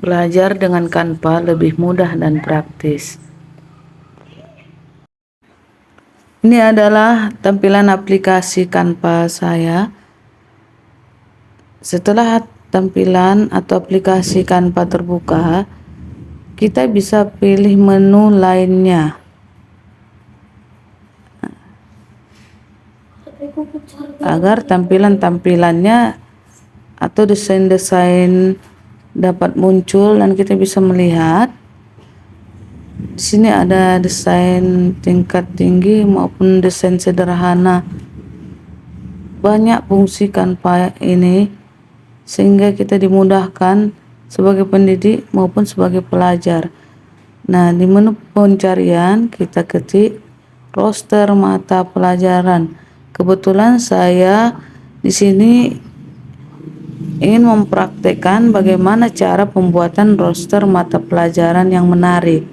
Belajar dengan Canva lebih mudah dan praktis. Ini adalah tampilan aplikasi Canva saya. Setelah tampilan atau aplikasi Canva terbuka, kita bisa pilih menu lainnya. Agar tampilannya atau desain-desain dapat muncul dan kita bisa melihat. Di sini ada desain tingkat tinggi maupun desain sederhana. Banyak fungsi Canva ini sehingga kita dimudahkan sebagai pendidik maupun sebagai pelajar. Nah, di menu pencarian kita ketik roster mata pelajaran. Kebetulan saya di sini ingin mempraktekkan bagaimana cara pembuatan roster mata pelajaran yang menarik.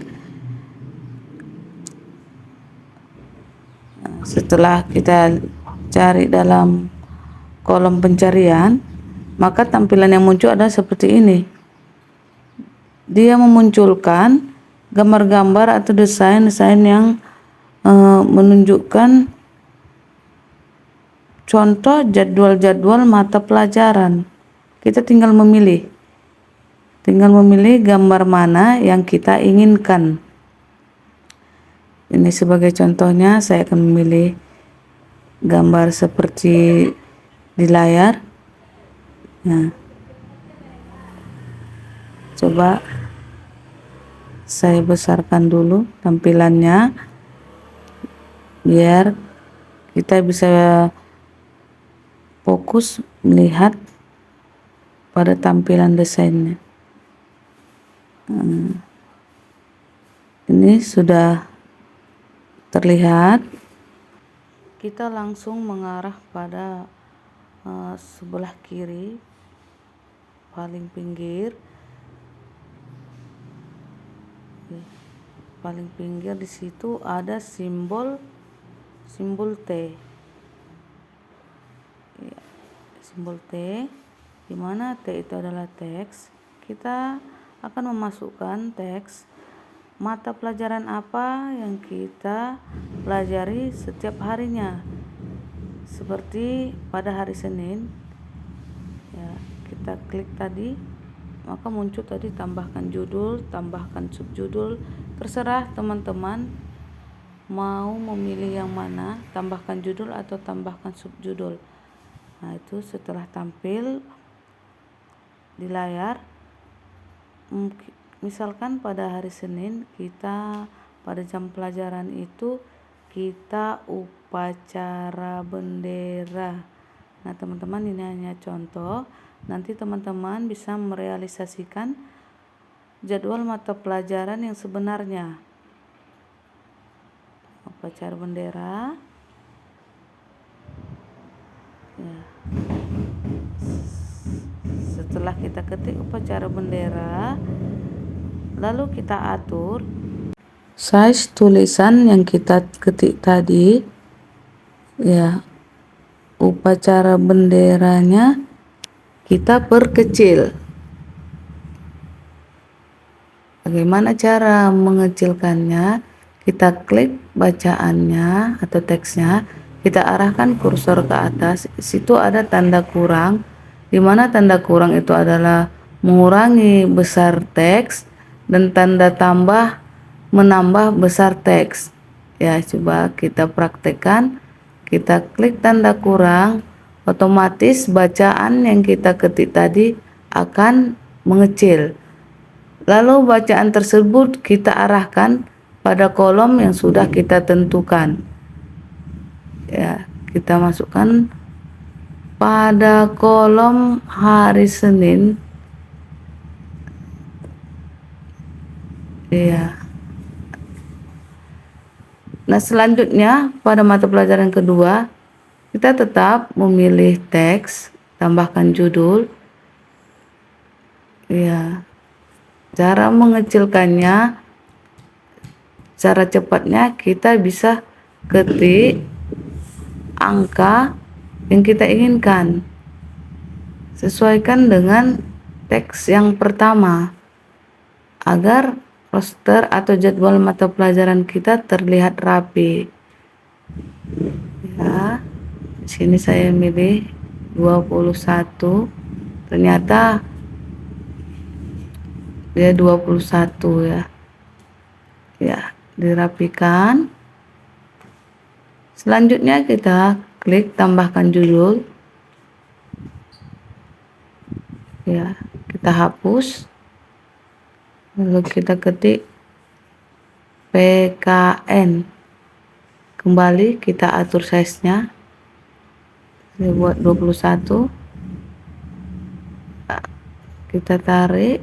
Setelah kita cari dalam kolom pencarian, maka tampilan yang muncul adalah seperti ini. Dia memunculkan gambar-gambar atau desain-desain yang menunjukkan contoh jadwal-jadwal mata pelajaran. Kita tinggal memilih gambar mana yang kita inginkan. Ini sebagai contohnya, saya akan memilih gambar seperti di layar. Nah, coba saya besarkan dulu tampilannya biar kita bisa fokus melihat pada tampilan desainnya. Ini sudah terlihat. Kita langsung mengarah pada sebelah kiri paling pinggir. Paling pinggir di situ ada simbol T. Ya, simbol T, di mana T itu adalah teks. Kita akan memasukkan teks mata pelajaran apa yang kita pelajari setiap harinya. Seperti pada hari Senin, ya, kita klik tadi, maka muncul tadi tambahkan judul, tambahkan subjudul. Terserah teman-teman mau memilih yang mana, tambahkan judul atau tambahkan subjudul. Nah, itu setelah tampil di layar, misalkan pada hari Senin kita pada jam pelajaran itu kita upacara bendera. Nah, teman-teman, ini hanya contoh. Nanti teman-teman bisa merealisasikan jadwal mata pelajaran yang sebenarnya. Upacara bendera. Ya. Setelah kita ketik upacara bendera, lalu kita atur size tulisan yang kita ketik tadi. Ya, upacara benderanya kita perkecil. Bagaimana cara mengecilkannya? Kita klik bacaannya atau teksnya, kita arahkan kursor ke atas. Di situ ada tanda kurang, di mana tanda kurang itu adalah mengurangi besar teks dan tanda tambah menambah besar teks. Ya, coba kita praktekkan. Kita klik tanda kurang, otomatis bacaan yang kita ketik tadi akan mengecil. Lalu bacaan tersebut kita arahkan pada kolom yang sudah kita tentukan. Ya, kita masukkan pada kolom hari Senin. Ya. Nah, selanjutnya pada mata pelajaran kedua, kita tetap memilih teks, tambahkan judul. Ya. Cara mengecilkannya, cara cepatnya kita bisa ketik angka yang kita inginkan. Sesuaikan dengan teks yang pertama. agar roster atau jadwal mata pelajaran kita terlihat rapi. Ya, di sini saya milih 21. Ternyata dia 21 ya. Ya, dirapikan. Selanjutnya kita klik tambahkan judul. Ya, kita hapus. Lalu kita ketik PKN. Kembali kita atur size-nya. Saya buat 21. Kita tarik.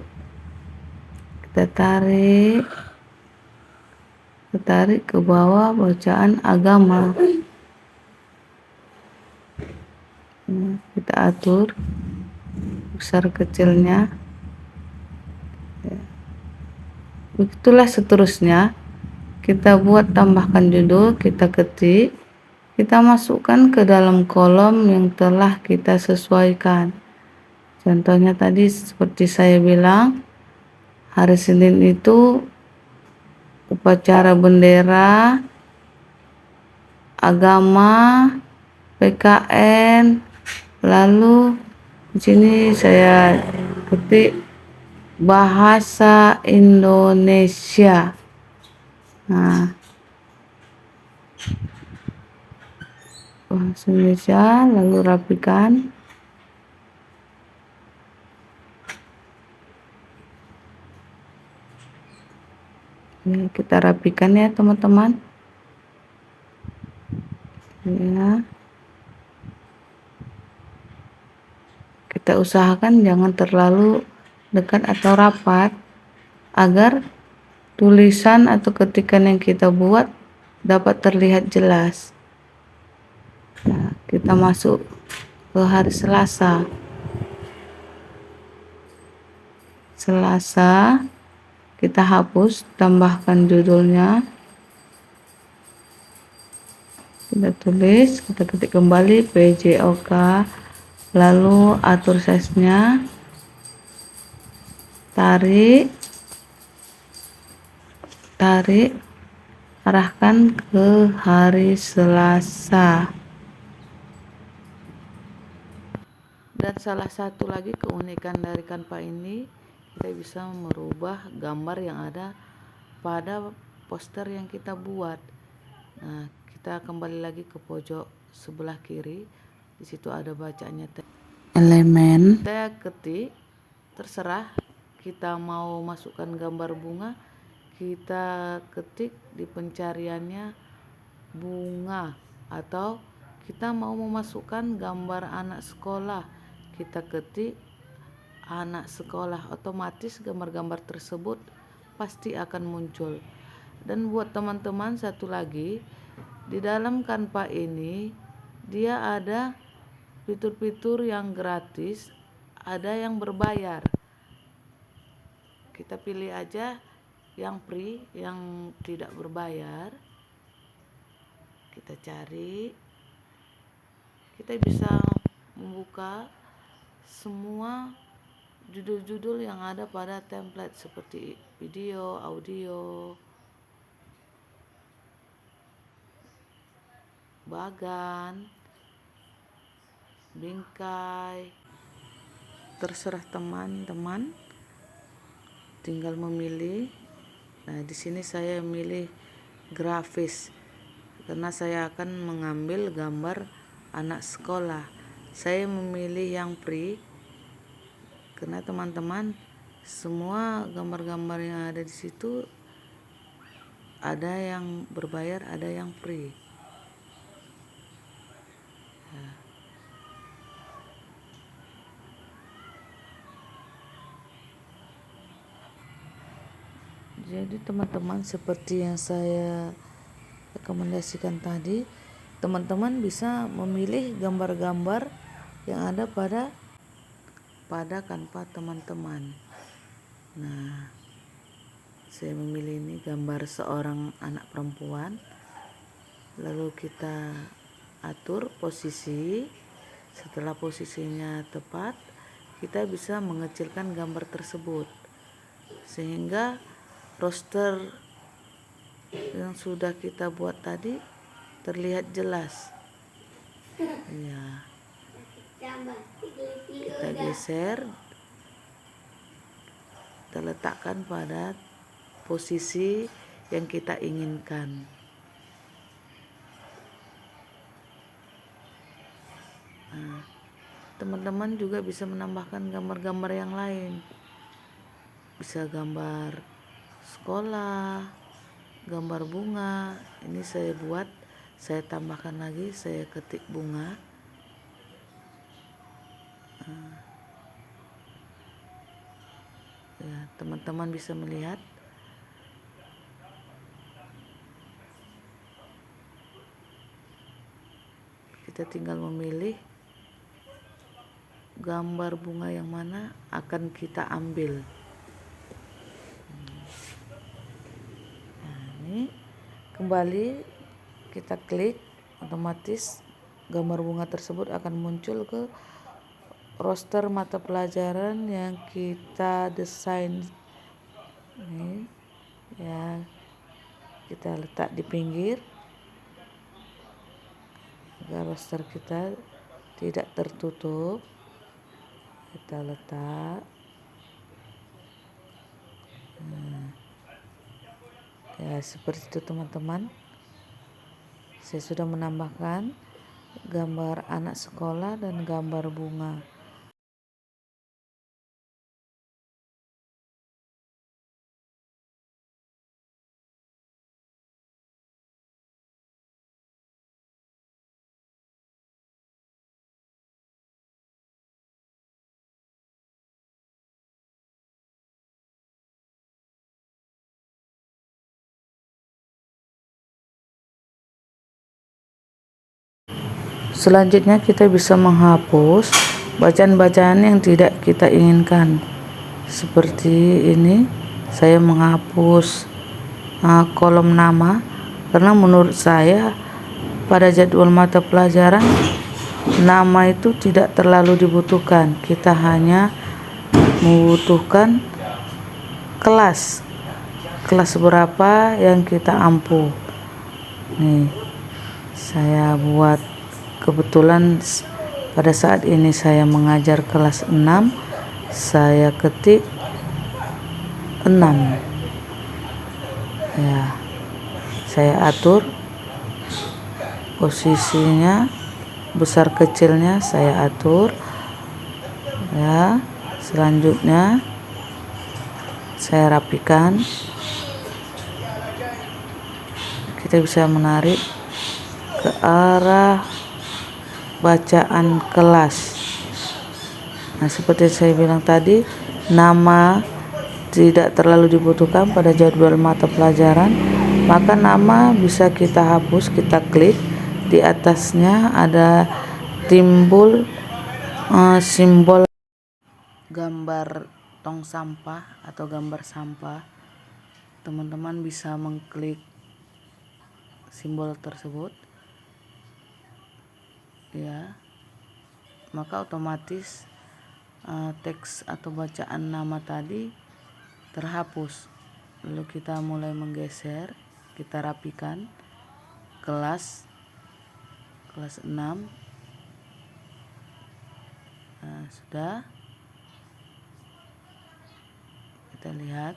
Ke bawah bacaan agama. Kita atur besar kecilnya. Begitulah seterusnya. Kita buat tambahkan judul, kita ketik, kita masukkan ke dalam kolom yang telah kita sesuaikan. Contohnya tadi seperti saya bilang, hari Senin itu upacara bendera, agama, PKN, lalu di sini saya ketik bahasa Indonesia. Nah, bahasa Indonesia, lalu rapikan. Ya, kita rapikan ya teman-teman. Ya. Kita usahakan jangan terlalu dekat atau rapat agar tulisan atau ketikan yang kita buat dapat terlihat jelas. Nah, kita masuk ke hari Selasa. Kita hapus, tambahkan judulnya. Kita tulis, kita ketik kembali PJOK, lalu atur size-nya, tarik, arahkan ke hari Selasa. Dan salah satu lagi keunikan dari Canva ini, kita bisa merubah gambar yang ada pada poster yang kita buat. Nah, kita kembali lagi ke pojok sebelah kiri. Di situ ada bacanya elemen. Saya ketik, terserah kita mau masukkan gambar bunga, kita ketik di pencariannya bunga, atau kita mau memasukkan gambar anak sekolah, kita ketik anak sekolah, otomatis gambar-gambar tersebut pasti akan muncul. Dan buat teman-teman satu lagi, di dalam Canva ini dia ada fitur-fitur yang gratis, ada yang berbayar. Kita pilih aja yang free, yang tidak berbayar. Kita cari, kita bisa membuka semua judul-judul yang ada pada template seperti video, audio, bagan, bingkai. Terserah teman-teman, tinggal memilih. Nah, di sini saya memilih grafis karena saya akan mengambil gambar anak sekolah. Saya memilih yang free karena teman-teman, semua gambar-gambar yang ada di situ ada yang berbayar, ada yang free. Jadi teman-teman, seperti yang saya rekomendasikan tadi, teman-teman bisa memilih gambar-gambar yang ada pada Canva teman-teman. Nah, saya memilih ini gambar seorang anak perempuan. Lalu kita atur posisi. Setelah posisinya tepat, kita bisa mengecilkan gambar tersebut. sehingga roster yang sudah kita buat tadi terlihat jelas. Ya, kita geser, kita letakkan pada posisi yang kita inginkan. Nah, teman-teman juga bisa menambahkan gambar-gambar yang lain, bisa gambar sekolah, gambar bunga. Ini saya buat, saya tambahkan lagi, saya ketik bunga. Ya, teman-teman bisa melihat. Kita tinggal memilih gambar bunga yang mana akan kita ambil. Nah, ini kembali kita klik, otomatis gambar bunga tersebut akan muncul ke roster mata pelajaran yang kita desain. Ini ya, kita letak di pinggir agar roster kita tidak tertutup. Kita letak. Ya, seperti itu teman-teman. Saya sudah menambahkan gambar anak sekolah dan gambar bunga. Selanjutnya kita bisa menghapus bacaan-bacaan yang tidak kita inginkan. Seperti ini, saya menghapus kolom nama karena menurut saya pada jadwal mata pelajaran nama itu tidak terlalu dibutuhkan. Kita hanya membutuhkan kelas berapa yang kita ampuh. Nih, saya buat, kebetulan pada saat ini saya mengajar kelas 6, saya ketik 6. Ya, saya atur posisinya, besar kecilnya saya atur. Ya, selanjutnya saya rapikan. Kita bisa menarik ke arah bacaan kelas. Nah, seperti saya bilang tadi, nama tidak terlalu dibutuhkan pada jadwal mata pelajaran, maka nama bisa kita hapus. Kita klik, di atasnya ada timbul simbol gambar tong sampah atau gambar sampah. Teman-teman bisa mengklik simbol tersebut, ya, maka otomatis teks atau bacaan nama tadi terhapus. Lalu kita mulai menggeser, kita rapikan kelas 6. Nah, sudah, kita lihat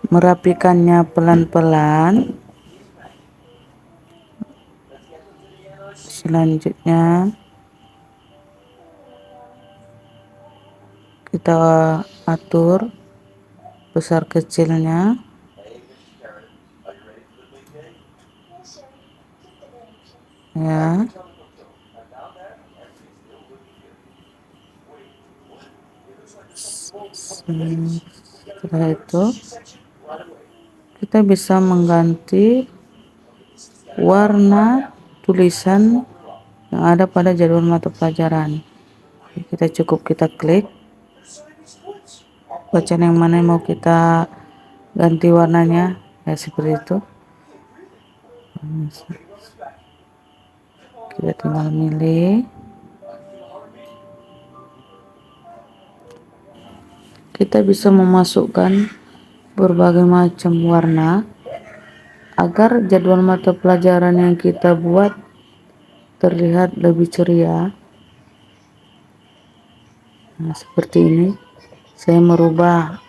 merapikannya pelan-pelan. Selanjutnya kita atur besar kecilnya. Ya, setelah itu kita bisa mengganti warna tulisan yang ada pada jadwal mata pelajaran. Kita klik bacaan yang mana yang mau kita ganti warnanya, ya seperti itu. Kita tinggal milih. kita bisa memasukkan berbagai macam warna agar jadwal mata pelajaran yang kita buat terlihat lebih ceria. Nah, seperti ini. Saya merubah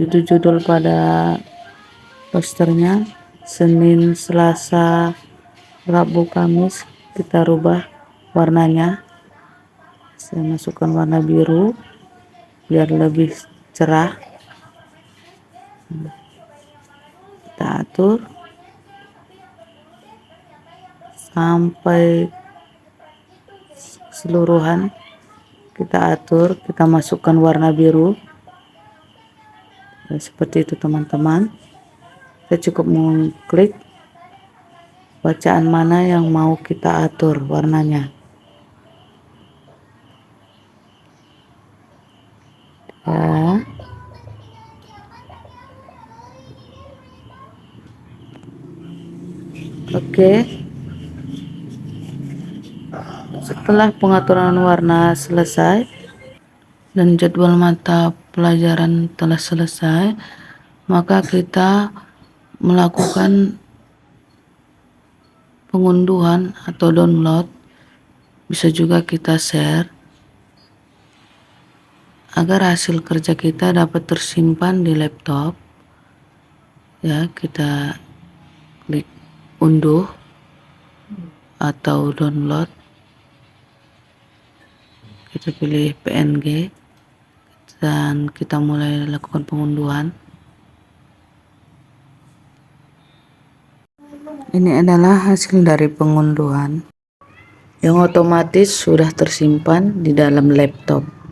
judul-judul pada posternya. Senin, Selasa, Rabu, Kamis kita rubah warnanya. Saya masukkan warna biru biar lebih cerah. Kita atur sampai keseluruhan. Kita atur, kita masukkan warna biru. Ya, seperti itu teman-teman. Kita cukup mengklik bacaan mana yang mau kita atur warnanya. Ya. Oke. Setelah pengaturan warna selesai dan jadwal mata pelajaran telah selesai, maka kita melakukan pengunduhan atau download. Bisa juga kita share agar hasil kerja kita dapat tersimpan di laptop. Ya, kita klik unduh atau download. Kita pilih PNG dan kita mulai lakukan pengunduhan. Ini adalah hasil dari pengunduhan yang otomatis sudah tersimpan di dalam laptop.